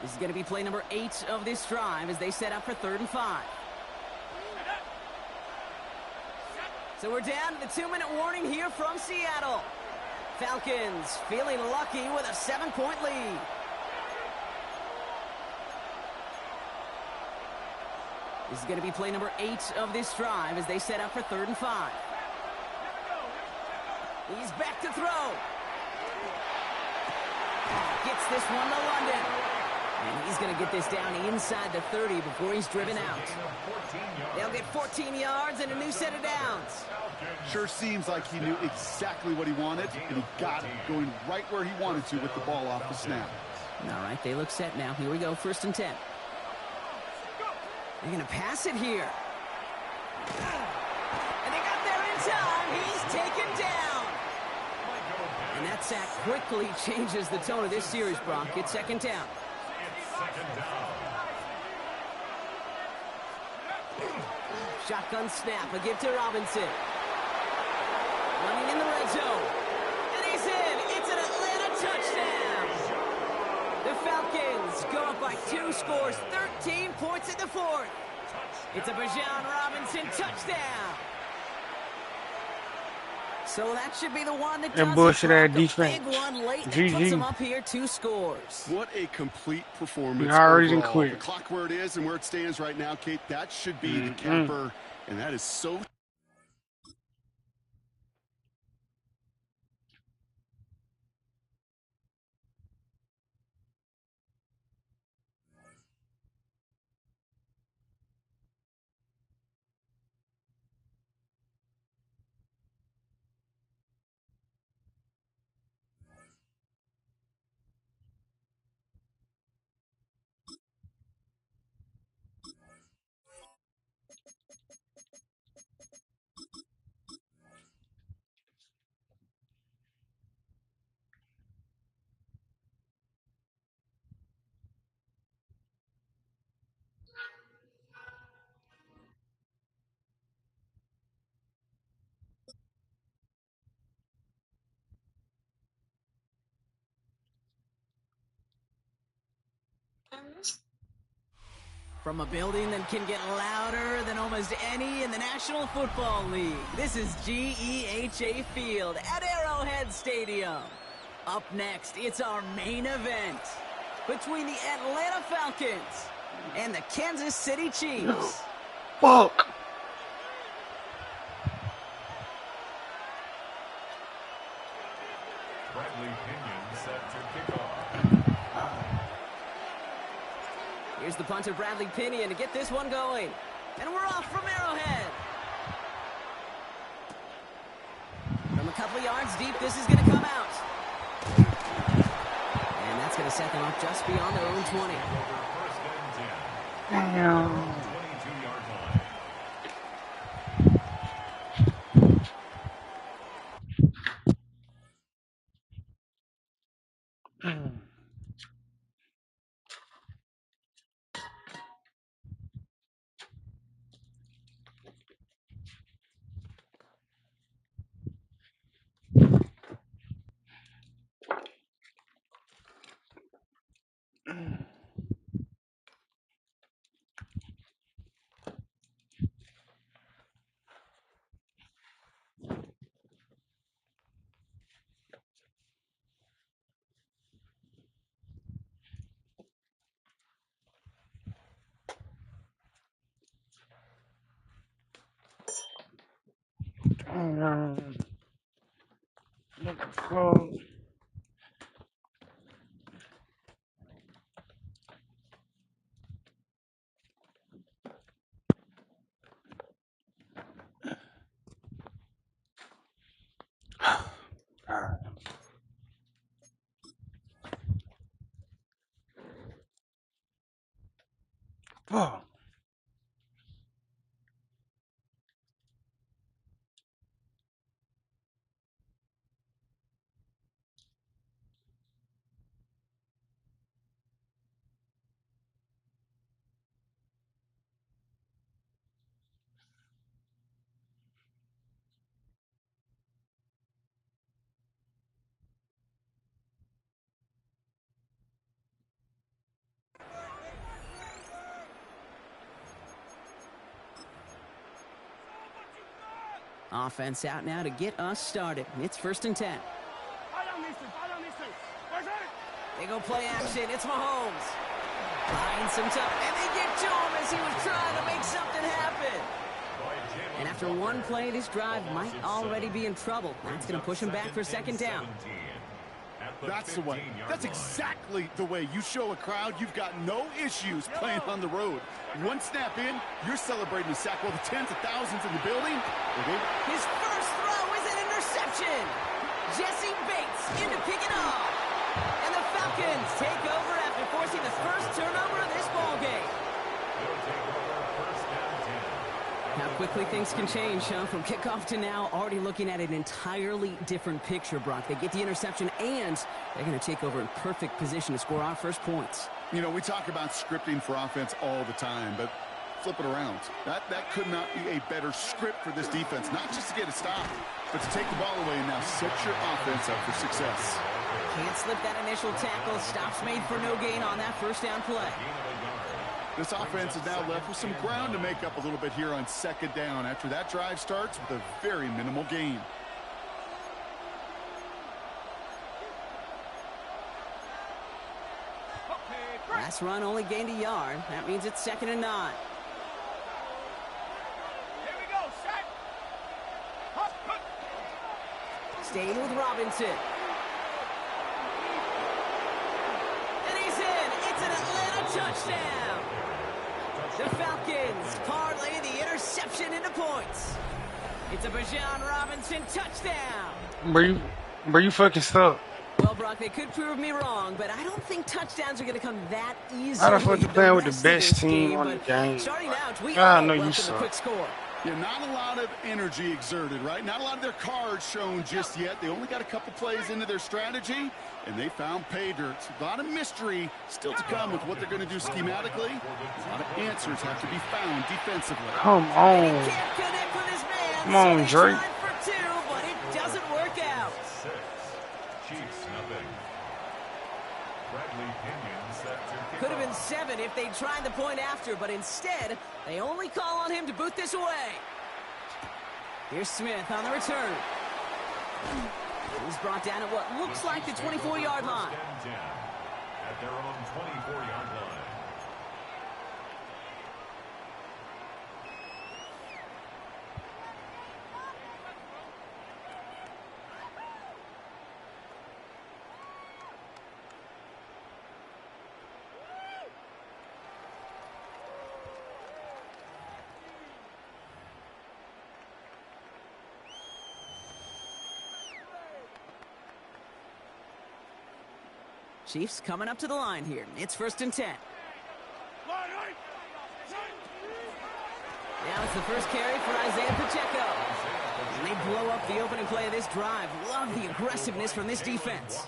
Speaker 9: This is going to be play number 8 of this drive as they set up for 3rd and 5. So we're down to the 2-minute warning here from Seattle. Falcons feeling lucky with a 7-point lead. This is going to be play number 8 of this drive as they set up for 3rd and 5. He's back to throw. Gets this one to London. And he's going to get this down inside the 30 before he's driven out. They'll get 14 yards and a new set of downs.
Speaker 10: Sure seems like he knew exactly what he wanted, and he got it, going right where he wanted to with the ball off the snap.
Speaker 9: All right, they look set now. Here we go, 1st and 10. They're going to pass it here. And they got there in time. He's taken down. And that sack quickly changes the tone of this series, Brock. It's 2nd down. Shotgun snap, a give to Robinson. Running in the red zone. And he's in. It's an Atlanta touchdown. The Falcons go up by 2 scores, 13 points in the 4th. It's a Bijan Robinson touchdown. So that should be the one that does
Speaker 8: bullshit
Speaker 9: it.
Speaker 8: ass defense.
Speaker 9: Big one late that
Speaker 8: GG.
Speaker 9: puts him up here, 2 scores.
Speaker 10: What a complete performance.
Speaker 8: We already
Speaker 10: overall.
Speaker 8: quit.
Speaker 10: The clock where it is and where it stands right now, Kate, that should be the capper, and that is so...
Speaker 9: From a building that can get louder than almost any in the National Football League, this is GEHA Field at Arrowhead Stadium. Up next, it's our main event between the Atlanta Falcons and the Kansas City Chiefs.
Speaker 8: Fuck.
Speaker 4: Bradley Pinion set to kick off.
Speaker 9: Here's the punter, Bradley Pinion, to get this one going. And we're off from Arrowhead. From a couple of yards deep, this is going to come out. And that's going to set them up just beyond their own 20.
Speaker 8: Damn. What the fuck? Fuck.
Speaker 9: Offense out now to get us started. It's 1st and 10. They go play action. It's Mahomes. Buying some time. And they get to him as he was trying to make something happen. And after one play, this drive might already be in trouble. That's going to push him back for 2nd down.
Speaker 10: That's the way. That's exactly the way you show a crowd you've got no issues playing on the road. One snap in, you're celebrating a sack while the tens of thousands in the building.
Speaker 9: His first throw is an interception. Jesse Bates in to pick it off. And the Falcons take over after forcing the first turnover of this ballgame. How quickly things can change, huh? From kickoff to now, already looking at an entirely different picture, Brock. They get the interception, and they're going to take over in perfect position to score our first points.
Speaker 10: You know, we talk about scripting for offense all the time, but flip it around. That could not be a better script for this defense, not just to get a stop, but to take the ball away and now set your offense up for success.
Speaker 9: Can't slip that initial tackle. Stops made for no gain on that first down play.
Speaker 10: This offense is now left with some ground to make up a little bit here on 2nd down after that drive starts with a very minimal gain.
Speaker 9: Last run only gained a yard. That means it's 2nd and 9.
Speaker 2: Here we go, set.
Speaker 9: Staying with Robinson. And he's in. It's an Atlanta touchdown. The Falcons parlay the interception into points. It's a Bijan Robinson touchdown.
Speaker 8: Bro, you fucking stuck.
Speaker 9: Well, Brock, they could prove me wrong, but I don't think touchdowns are going to come that easily.
Speaker 8: How the fuck you playing with the best team on the game?
Speaker 9: Starting out, we
Speaker 8: God,
Speaker 9: all
Speaker 8: no, you
Speaker 9: welcome
Speaker 8: suck.
Speaker 9: a quick score.
Speaker 10: Yeah, not a lot of energy exerted, right? Not a lot of their cards shown just yet. They only got a couple plays into their strategy, and they found pay dirt. A lot of mystery still to come with what they're going to do schematically. A lot of answers have to be found defensively.
Speaker 8: Come on.
Speaker 9: And he can't connect with his man,
Speaker 8: Come on,
Speaker 9: so they
Speaker 8: Drake.
Speaker 9: tried for 2, but it doesn't work out.
Speaker 4: Chiefs nothing. Bradley Pinion set to kick
Speaker 9: Could have been
Speaker 4: off.
Speaker 9: 7 if they tried the point after, but instead, they only call on him to boot this away. Here's Smith on the return. He's brought down at what looks like the 24-yard line.
Speaker 4: First and 10 at their own 24-yard line.
Speaker 9: Chiefs coming up to the line here. It's 1st and 10. Now it's the first carry for Isaiah Pacheco. And they blow up the opening play of this drive. Love the aggressiveness from this defense.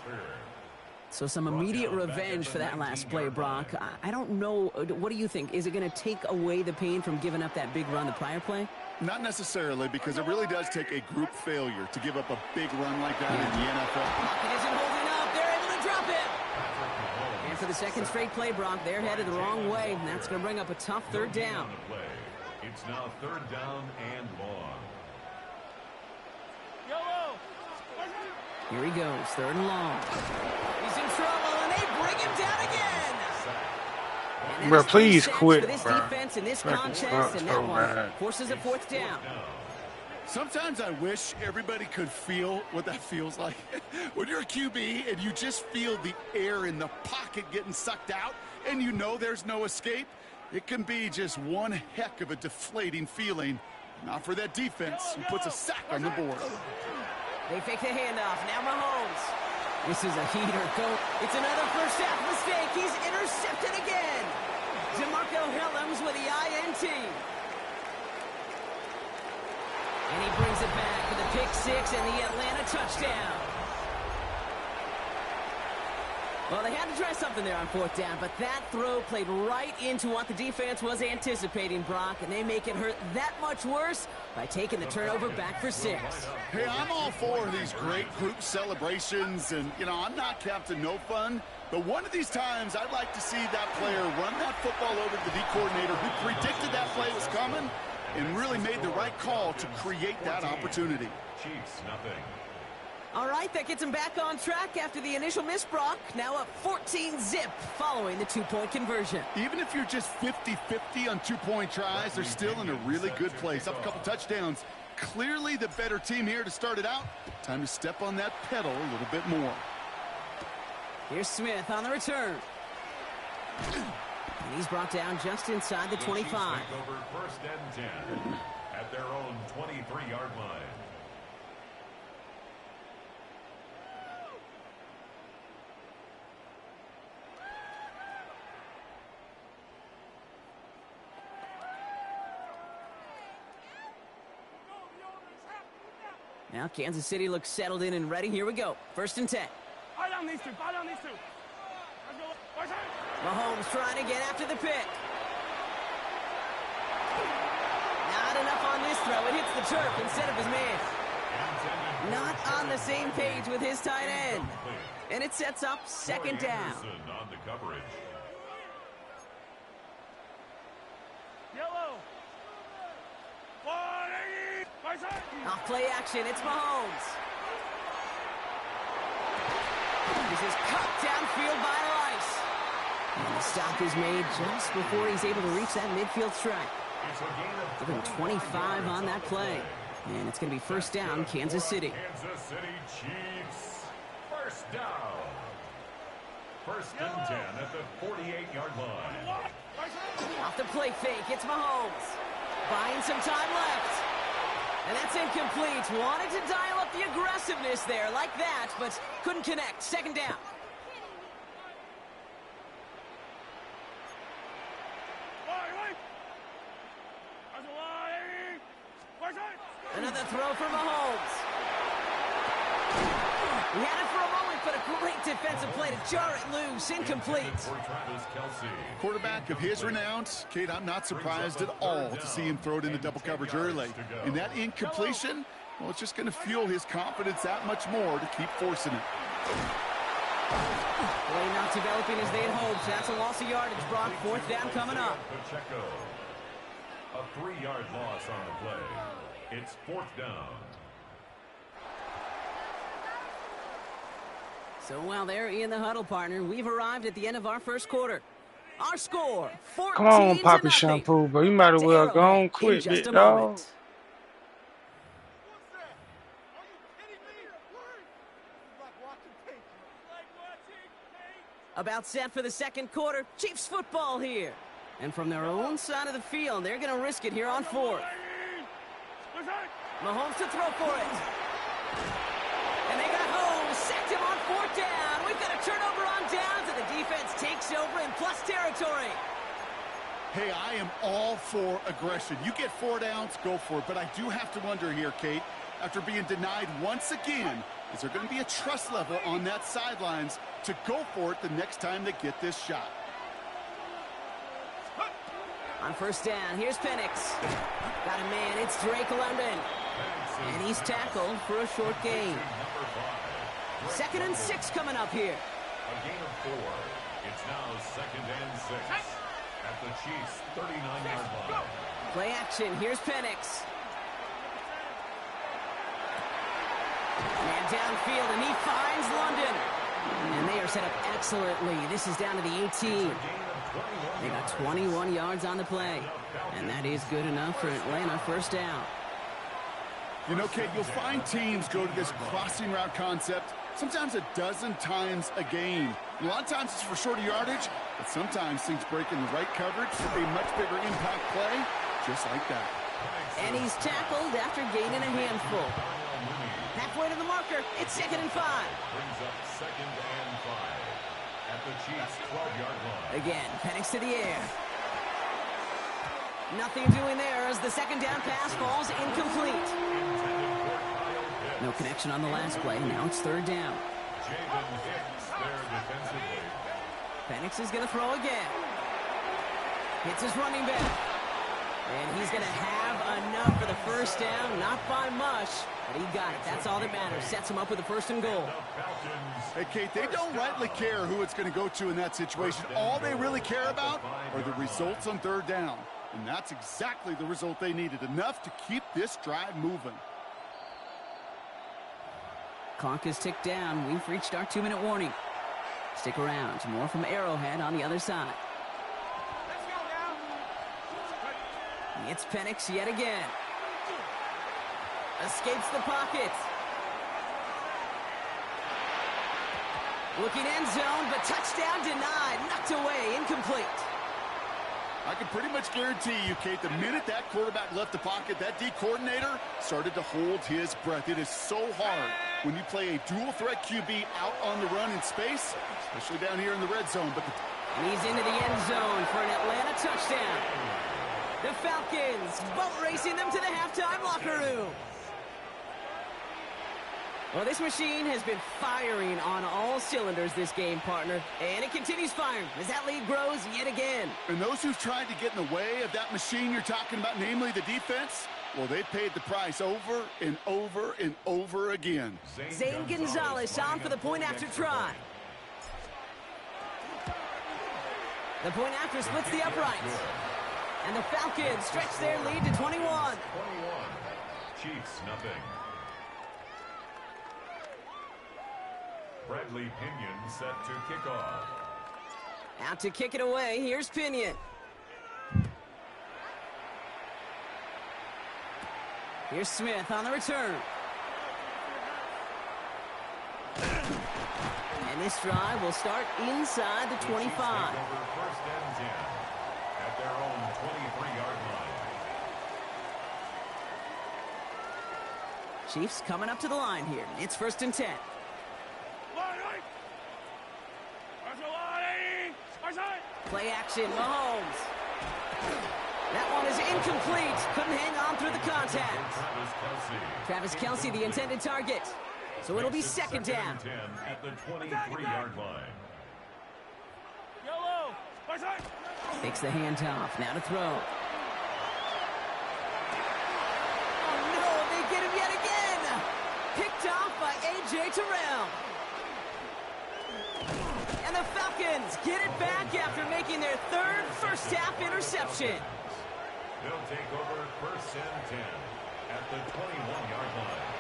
Speaker 9: So some immediate revenge for that last play, Brock. I don't know. What do you think? Is it going to take away the pain from giving up that big run the prior play?
Speaker 10: Not necessarily, because it really does take a group failure to give up a big run like that in the NFL.
Speaker 9: Pocket isn't holding up. They're able to drop it. And for the second straight play, Brock, they're headed the wrong way. And that's going to bring up a tough third down.
Speaker 4: It's now third down and long.
Speaker 9: Here he goes, third and long. He's in trouble, and they bring him down again.
Speaker 8: Bro, please quit,
Speaker 9: for this
Speaker 8: bro.
Speaker 9: defense in this contest, and that one forces a fourth down.
Speaker 10: Sometimes I wish everybody could feel what that feels like. When you're a QB and you just feel the air in the pocket getting sucked out and you know there's no escape, it can be just one heck of a deflating feeling. Not for that defense who puts a sack on the board.
Speaker 9: They fake the handoff. Now Mahomes. This is a heater. It's another first half mistake. He's intercepted again. DeMarco Hellams with the INT. And he brings it back for the pick six and the Atlanta touchdown. Well, they had to try something there on fourth down, but that throw played right into what the defense was anticipating, Brock, and they make it hurt that much worse by taking the turnover back for 6.
Speaker 10: Hey, I'm all for these great group celebrations, and, you know, I'm not Captain No Fun, but one of these times I'd like to see that player run that football over to the D coordinator who predicted that play was coming and really made the right call to create that opportunity.
Speaker 4: Chiefs, nothing.
Speaker 9: All right, that gets him back on track after the initial miss, Brock. Now up 14-zip following the two-point conversion.
Speaker 10: Even if you're just 50-50 on two-point tries, they're still in a really good place. Up a couple touchdowns. Clearly the better team here to start it out. Time to step on that pedal a little bit more.
Speaker 9: Here's Smith on the return. And he's brought down just inside the 25.
Speaker 4: Over first and 10 at their own 23-yard line.
Speaker 9: Now Kansas City looks settled in and ready. Here we go. First and 10.
Speaker 11: Fire down these two. Fire down these two. Let's go.
Speaker 9: Mahomes trying to get after the pick. Not enough on this throw. It hits the turf instead of his man. Not on the same page with his tight end. And it sets up second down.
Speaker 4: On the coverage.
Speaker 11: Yellow.
Speaker 9: Off play action, it's Mahomes. This is cut downfield by Rice. And the stop is made just before he's able to reach that midfield strike. Give him 25 on that play. And it's going to be first down, Kansas City.
Speaker 4: Kansas City Chiefs, first down. First and 10 at the 48-yard line.
Speaker 9: Off the play fake, it's Mahomes. Buying some time left. And that's incomplete. Wanted to dial up the aggressiveness there like that, but couldn't connect. Second down. Another throw for Mahomes. He had it for a moment, but a great defensive play to jar it loose. Incomplete.
Speaker 10: Quarterback of his renown, Kate, I'm not surprised at all to see him throw it into double coverage early. And that incompletion, well, it's just going to fuel his confidence that much more to keep forcing it.
Speaker 9: Play not developing as they had hoped. That's a loss of yardage, Brock. Fourth down coming up.
Speaker 4: A 3-yard loss on the play. It's fourth down.
Speaker 9: So while they're in the huddle, partner, we've arrived at the end of our first quarter. Our score, 14-0.
Speaker 8: Come on, Poppy Shampoo, but you might as well go on quit, big dog.
Speaker 9: About set for the second quarter. Chiefs football here. And from their own side of the field, they're going to risk it here on fourth. Mahomes to throw for it. And they got Holmes. Sacked him on fourth down. We've got a turnover on downs, and the defense takes over in plus territory.
Speaker 10: Hey, I am all for aggression. You get 4 downs, go for it. But I do have to wonder here, Kate, after being denied once again, is there going to be a trust level on that sidelines to go for it the next time they get this shot.
Speaker 9: On first down, here's Penix. Got a man, it's Drake London. And he's tackled for a short gain. 2nd and 6 coming up here.
Speaker 4: A gain of 4. It's now 2nd and 6 at the Chiefs' 39-yard line.
Speaker 9: Play action, here's Penix. Man downfield, and he finds London. And they are set up excellently. This is down to the 18. They got 21 yards on the play. And that is good enough for Atlanta first down.
Speaker 10: You know, Kate, you'll find teams go to this crossing route concept sometimes a dozen times a game. A lot of times it's for shorter yardage, but sometimes things break in the right coverage for a much bigger impact play, just like that.
Speaker 9: And he's tackled after gaining a handful. Halfway to the marker, it's 2nd and 5.
Speaker 4: Brings up 2nd and 5 at the Chiefs' 12-yard line.
Speaker 9: Again, Penix to the air. Nothing doing there as the 2nd down pass falls incomplete. No connection on the last play. Now it's 3rd down. Penix is going to throw again. Hits his running back. And he's going to have enough for the first down. Not by much, but he got it. That's all that matters. Sets him up with a 1st and goal.
Speaker 10: Hey, Kate, they don't rightly care who it's going to go to in that situation. All they really care about are the results on 3rd down. And that's exactly the result they needed. Enough to keep this drive moving.
Speaker 9: Clock is ticked down. We've reached our 2-minute warning. Stick around. More from Arrowhead on the other side. It's Penix yet again. Escapes the pocket. Looking end zone, but touchdown denied. Knocked away, incomplete.
Speaker 10: I can pretty much guarantee you, Kate, the minute that quarterback left the pocket, that D coordinator started to hold his breath. It is so hard when you play a dual-threat QB out on the run in space, especially down here in the red zone.
Speaker 9: And he's into the end zone for an Atlanta touchdown. The Falcons boat racing them to the halftime locker room. Well, this machine has been firing on all cylinders this game, partner. And it continues firing as that lead grows yet again.
Speaker 10: And those who've tried to get in the way of that machine you're talking about, namely the defense, well, they've paid the price over and over and over again.
Speaker 9: Zane Gonzalez on for the point after try. The point after splits the uprights. And the Falcons stretch their lead to 21.
Speaker 4: 21. Chiefs, nothing. Bradley Pinion set to kick off.
Speaker 9: Out to kick it away, here's Pinion. Here's Smith on the return. And this drive will start inside the 25.
Speaker 4: First and 10 at their own 23-yard line.
Speaker 9: Chiefs coming up to the line here. It's 1st and 10. Play action, Mahomes. That one is incomplete. Couldn't hang on through the contact. Travis Kelce, the intended target. So it'll be 2nd down.
Speaker 4: At the 23-yard line.
Speaker 9: Takes the handoff. Now to throw. Oh, no. They get him yet again. Picked off by A.J. Terrell. And the Falcons get it back after making their 3rd first-half interception.
Speaker 4: They'll take over 1st and 10 at the 21-yard line.